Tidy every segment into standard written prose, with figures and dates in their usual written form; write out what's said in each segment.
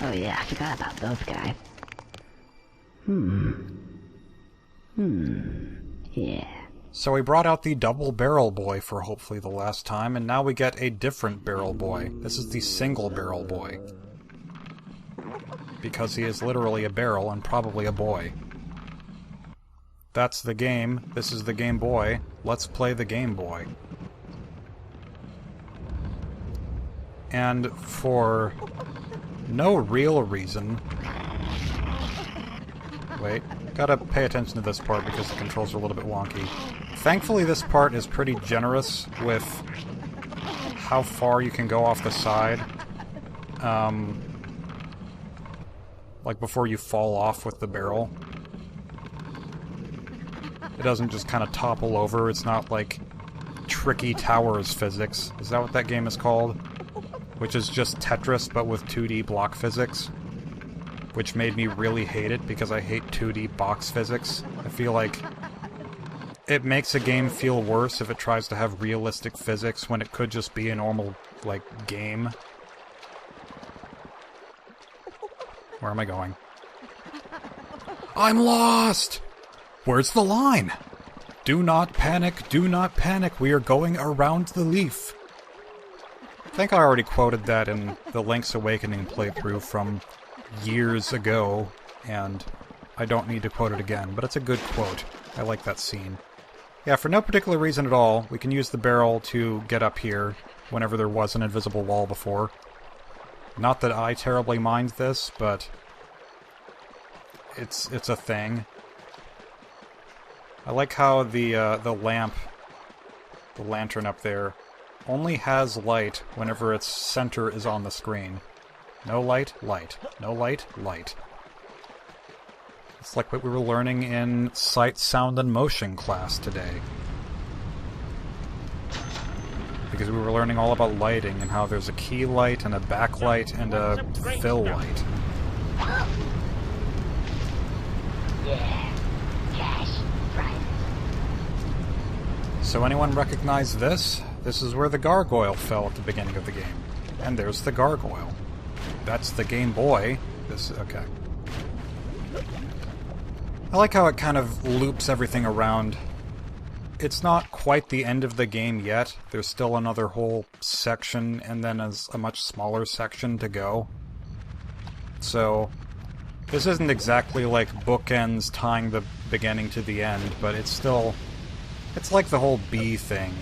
Oh yeah, I forgot about those guys. Yeah. So we brought out the double barrel boy for hopefully the last time, and now we get a different barrel boy. This is the single barrel boy. Because he is literally a barrel and probably a boy. That's the game. This is the Game Boy. Let's play the Game Boy. And for no real reason... Wait, gotta pay attention to this part because the controls are a little bit wonky. Thankfully this part is pretty generous with how far you can go off the side. Like before you fall off with the barrel. It doesn't just kind of topple over, it's not like Tricky Towers physics. Is that what that game is called? Which is just Tetris, but with 2D block physics. Which made me really hate it, because I hate 2D box physics. I feel like it makes a game feel worse if it tries to have realistic physics when it could just be a normal, like, game. Where am I going? I'm lost! Where's the line? Do not panic, we are going around the leaf. I think I already quoted that in the Link's Awakening playthrough from years ago, and I don't need to quote it again, but it's a good quote. I like that scene. Yeah, for no particular reason at all, we can use the barrel to get up here whenever there was an invisible wall before. Not that I terribly mind this, but it's a thing. I like how the lantern up there, only has light whenever its center is on the screen. No light, light. No light, light. It's like what we were learning in Sight, Sound, and Motion class today. Because we were learning all about lighting and how there's a key light and a backlight and a fill light. Yeah. Cash. Right. So anyone recognize this? This is where the gargoyle fell at the beginning of the game. And there's the gargoyle. That's the Game Boy. Okay. I like how it kind of loops everything around. It's not quite the end of the game yet. There's still another whole section, and then a much smaller section to go. So, this isn't exactly like bookends tying the beginning to the end, but it's still... It's like the whole bee thing.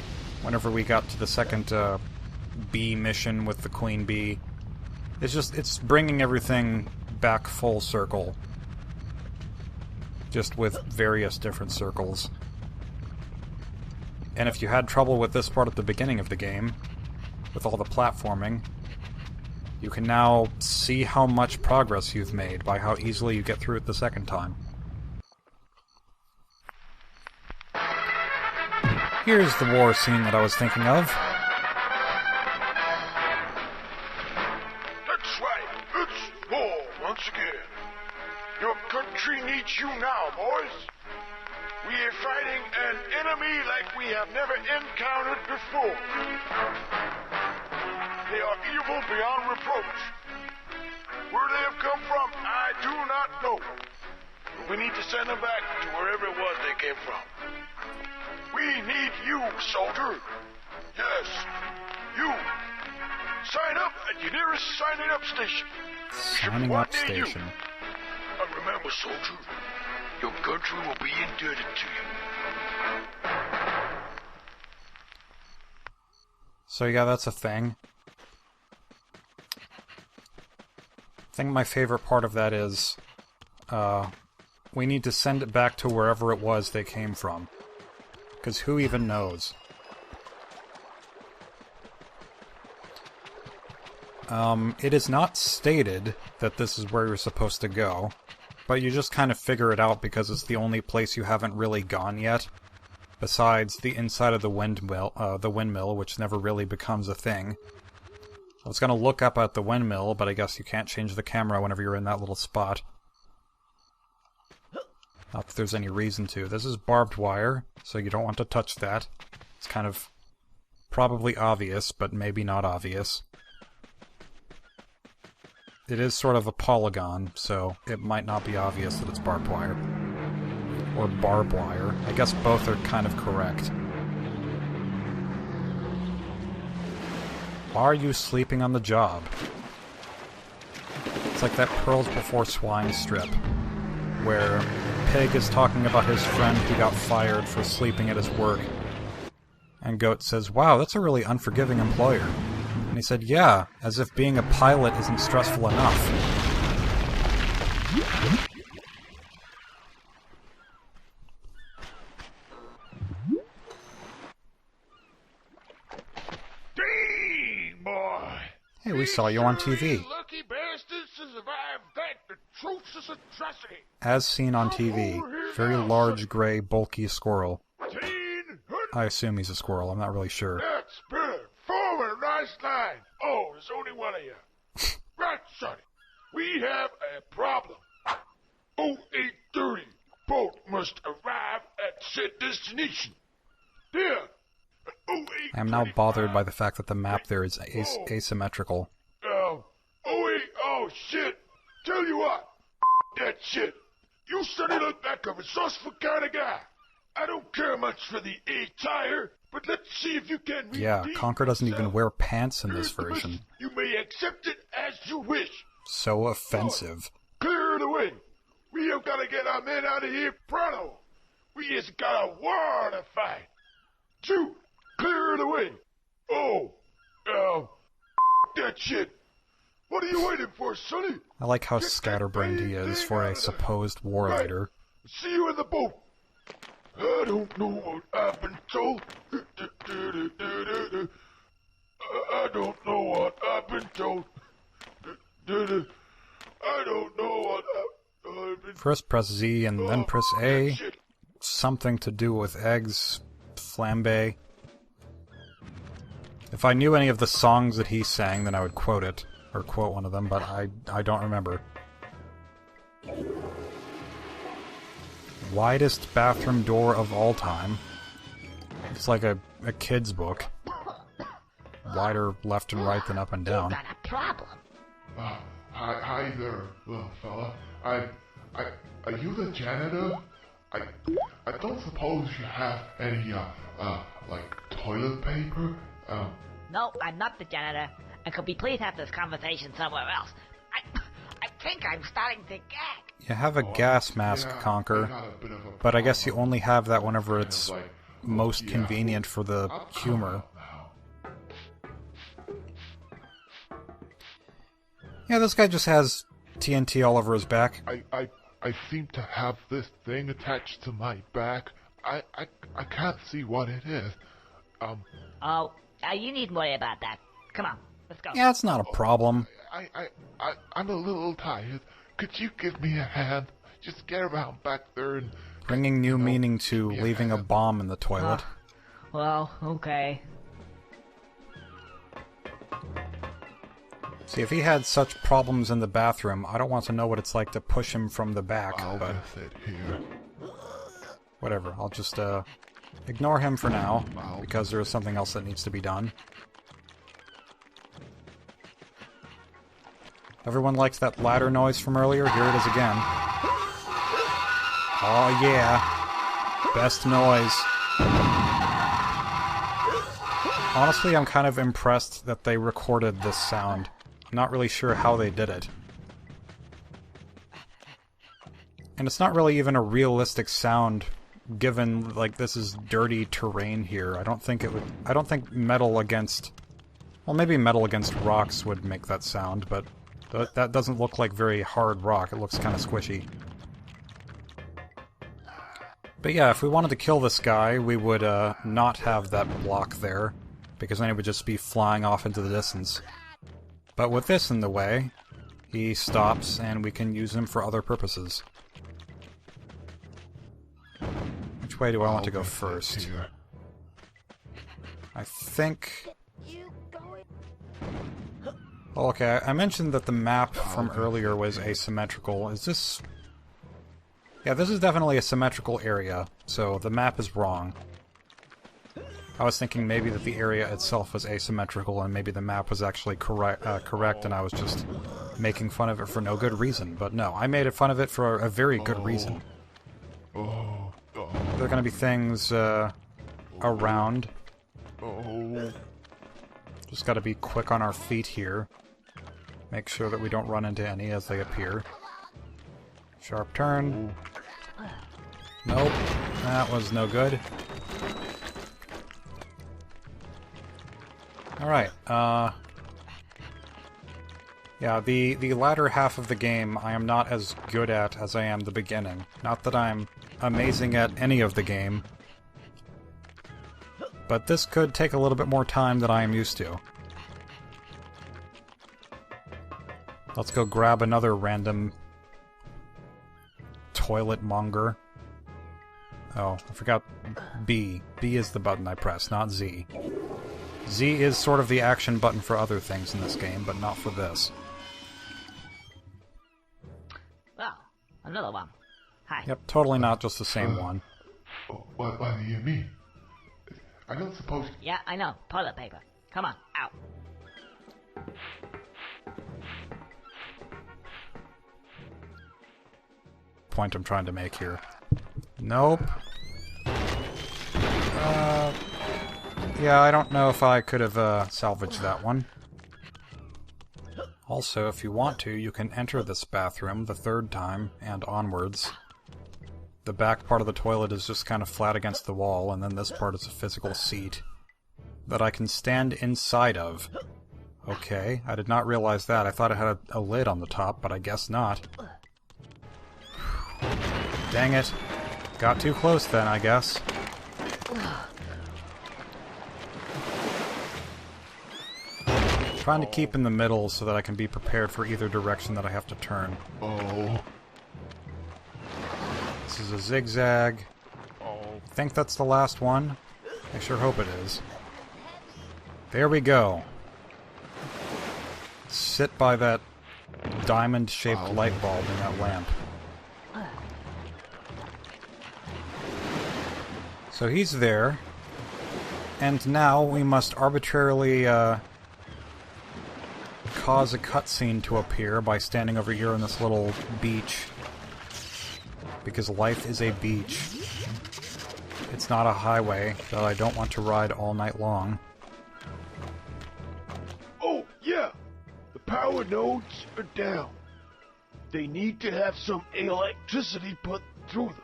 Whenever we got to the second bee mission with the queen bee. It's bringing everything back full circle. Just with various different circles. And if you had trouble with this part at the beginning of the game, with all the platforming, you can now see how much progress you've made by how easily you get through it the second time. Here's the war scene that I was thinking of. That's right, it's war once again. Your country needs you now, boys. We are fighting an enemy like we have never encountered before. They are evil beyond reproach. Where they have come from, I do not know. But we need to send them back to wherever it was they came from. We need you, soldier. Yes, you. Sign up at your nearest signing up station. Signing up station. And remember, soldier, your country will be indebted to you. So yeah, that's a thing. I think my favorite part of that is, we need to send it back to wherever it was they came from. Because who even knows? It is not stated that this is where you're supposed to go, but you just kind of figure it out because it's the only place you haven't really gone yet, besides the inside of the windmill, which never really becomes a thing. I was going to look up at the windmill, but I guess you can't change the camera whenever you're in that little spot. Not that there's any reason to. This is barbed wire, so you don't want to touch that. It's kind of probably obvious, but maybe not obvious. it is sort of a polygon, so it might not be obvious that it's barbed wire. Or barbed wire. I guess both are kind of correct. Why are you sleeping on the job? It's like that Pearls Before Swine strip, where Pig is talking about his friend who got fired for sleeping at his work. And Goat says, wow, that's a really unforgiving employer. And he said, yeah, as if being a pilot isn't stressful enough. Dang, boy! Hey, we saw you on TV. Lucky bastards to survive that atrocious atrocity. As seen on TV, very large, gray, bulky squirrel. 1,800. I assume he's a squirrel, I'm not really sure. That's better. Forward, nice line. Oh, there's only one of you. Right, Sonny. We have a problem. 0830. Boat must arrive at said destination. There. I am now bothered by the fact that the map there is asymmetrical. Oh, shit. Tell you what. That shit. You Sonny look like a resourceful kind of guy. I don't care much for the A-tire, but let's see if you can redeem Yeah, Conker doesn't even yourself. wear pants in this version. You may accept it as you wish. So offensive. Clear the way. We have got to get our men out of here pronto. We has got a war to fight. Shoot, clear the way. Oh, that shit. What are you waiting for, Sonny? I like how scatterbrained he is for a supposed war leader. See you in the boat. I don't know what I've been told. I don't know what I've been told. I don't know what I've been. First press Z and then press A. Something to do with eggs, flambe. If I knew any of the songs that he sang, then I would quote it, or quote one of them, but I don't remember. Widest bathroom door of all time. It's like a kid's book. Wider left and right than up and down. Got a problem. Hi there, little fella. Are you the janitor? I don't suppose you have any, like, toilet paper? No, I'm not the janitor. And could we please have this conversation somewhere else? I think I'm starting to gag. You have a gas mask, yeah, Conker, I got a bit of a but I guess you only have that whenever kind it's of like, most yeah. convenient for the humor. Yeah, this guy just has TNT all over his back. I seem to have this thing attached to my back. I can't see what it is. Oh, you needn't worry about that. Come on, let's go. Yeah, it's not a problem. I'm a little tired. Could you give me a hand? Just get around back there and... Bringing new meaning to leaving a bomb in the toilet. Well, okay. See, if he had such problems in the bathroom, I don't want to know what it's like to push him from the back, I'll but sit here. whatever. I'll just, ignore him for now, because there's something else that needs to be done. Everyone liked that ladder noise from earlier? Here it is again. Oh yeah. Best noise. Honestly, I'm kind of impressed that they recorded this sound. I'm not really sure how they did it. And it's not really even a realistic sound, given, like, this is dirty terrain here. I don't think metal against... Well, maybe metal against rocks would make that sound, but that doesn't look like very hard rock. It looks kind of squishy. But yeah, if we wanted to kill this guy, we would not have that block there, because then he would just be flying off into the distance. But with this in the way, he stops and we can use him for other purposes. Which way do I want to go first? I think... Oh, okay, I mentioned that the map from earlier was asymmetrical. Is this... Yeah, this is definitely a symmetrical area, so the map is wrong. I was thinking maybe that the area itself was asymmetrical and maybe the map was actually correct and I was just making fun of it for no good reason. But no, I made fun of it for a very good reason. There are gonna be things, around. Just gotta be quick on our feet here. Make sure that we don't run into any as they appear. Sharp turn. Nope, that was no good. Alright, yeah, the latter half of the game I am not as good at as I am the beginning. Not that I'm amazing at any of the game, but this could take a little bit more time than I am used to. Let's go grab another random toilet monger. Oh, I forgot B. B is the button I press, not Z. Z is sort of the action button for other things in this game, but not for this. Well, another one. Hi. Yep, totally not just the same one. What do you mean? I don't suppose... Yeah, I know. Toilet paper. Come on, out. Point I'm trying to make here. Nope. Yeah, I don't know if I could have salvaged that one. Also, if you want to, you can enter this bathroom the third time and onwards. The back part of the toilet is just kind of flat against the wall, and then this part is a physical seat that I can stand inside of. Okay, I did not realize that. I thought it had a lid on the top, but I guess not. Dang it. Got too close then, I guess. Trying to keep in the middle so that I can be prepared for either direction that I have to turn. Oh. This is a zigzag. I think that's the last one. I sure hope it is. There we go. Sit by that diamond-shaped light bulb in that lamp. So he's there. And now we must arbitrarily, cause a cutscene to appear by standing over here on this little beach. Because life is a beach. It's not a highway that I don't want to ride all night long. Oh, yeah. The power nodes are down. They need to have some electricity put through them.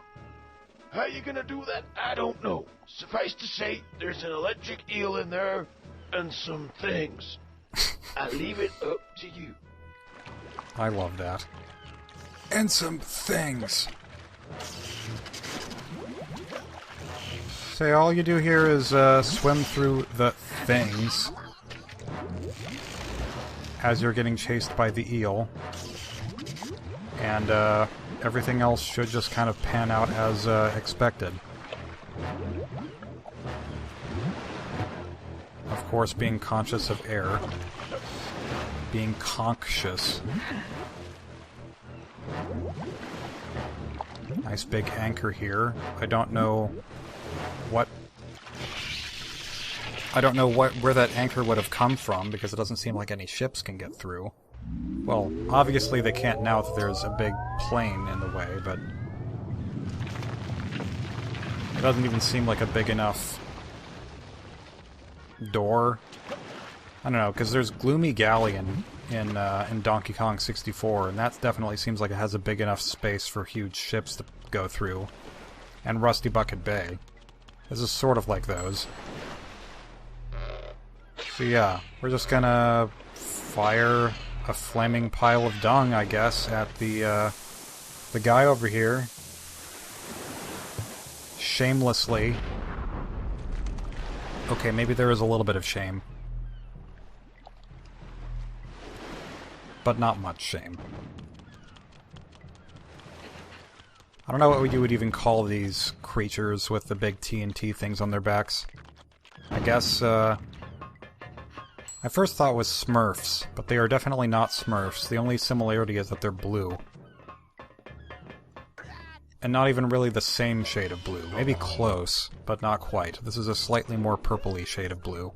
How you gonna do that? I don't know. Suffice to say, there's an electric eel in there and some things. I leave it up to you. I love that. And some things. Say, all you do here is swim through the things as you're getting chased by the eel. And everything else should just kind of pan out as expected. Of course, being conscious of air. Being conscious. Nice big anchor here. I don't know where that anchor would have come from, because it doesn't seem like any ships can get through. Well, obviously they can't now that there's a big plane in the way, but it doesn't even seem like a big enough door. I don't know, because there's Gloomy Galleon in Donkey Kong 64, and that definitely seems like it has a big enough space for huge ships to go through. And Rusty Bucket Bay. This is sort of like those. So yeah, we're just gonna fire a flaming pile of dung, I guess, at the guy over here. Shamelessly. Okay, maybe there is a little bit of shame. But not much shame. I don't know what you would even call these creatures with the big TNT things on their backs. I guess, I first thought it was Smurfs, but they are definitely not Smurfs. The only similarity is that they're blue. And not even really the same shade of blue. Maybe close, but not quite. This is a slightly more purpley shade of blue.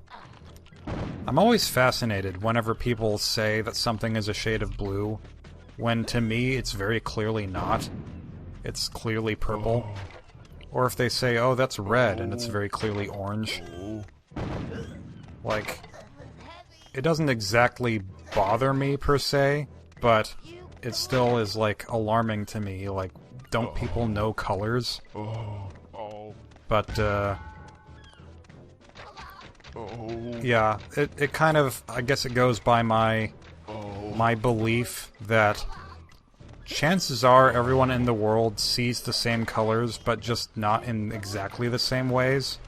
I'm always fascinated whenever people say that something is a shade of blue, when to me it's very clearly not. It's clearly purple. Or if they say, oh, that's red, and it's very clearly orange. Like, it doesn't exactly bother me per se, but it still is, like, alarming to me. Like, don't people know colors? But, yeah, it kind of, I guess it goes by my belief that chances are everyone in the world sees the same colors, but just not in exactly the same ways.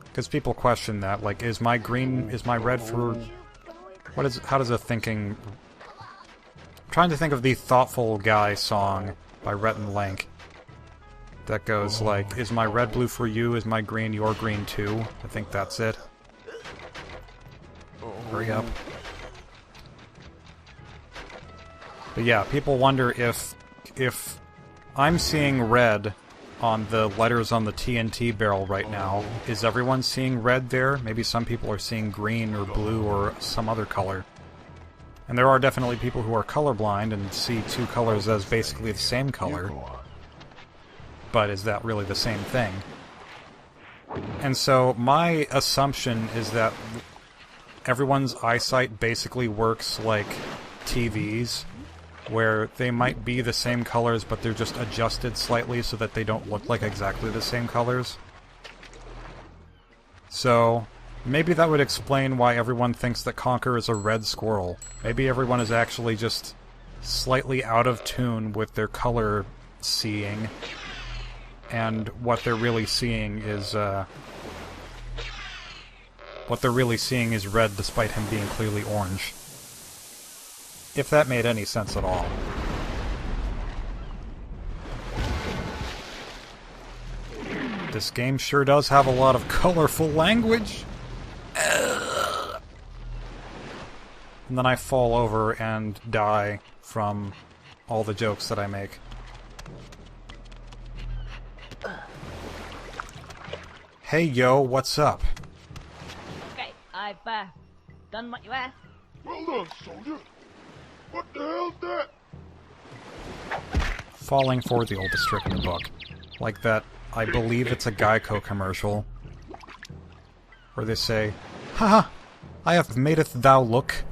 Because people question that, like, is my red for... how does a thinking... I'm trying to think of the Thoughtful Guy song by Rhett and Link. That goes like, is my red blue for you, is my green your green too? I think that's it. Hurry up. But yeah, people wonder if I'm seeing red on the letters on the TNT barrel right now, is everyone seeing red there? Maybe some people are seeing green or blue or some other color. And there are definitely people who are colorblind and see two colors as basically the same color. But is that really the same thing? And so my assumption is that everyone's eyesight basically works like TVs, where they might be the same colors, but they're just adjusted slightly so that they don't look like exactly the same colors. So, maybe that would explain why everyone thinks that Conker is a red squirrel. Maybe everyone is actually just slightly out of tune with their color seeing, and what they're really seeing is, red despite him being clearly orange. If that made any sense at all. This game sure does have a lot of colorful language. And then I fall over and die from all the jokes that I make. Hey yo, what's up? Okay, I've done what you asked. Well done, soldier. What the hell's that? Falling for the oldest trick in the book. Like that, I believe it's a Geico commercial, where they say, "Haha, I have madeth thou look,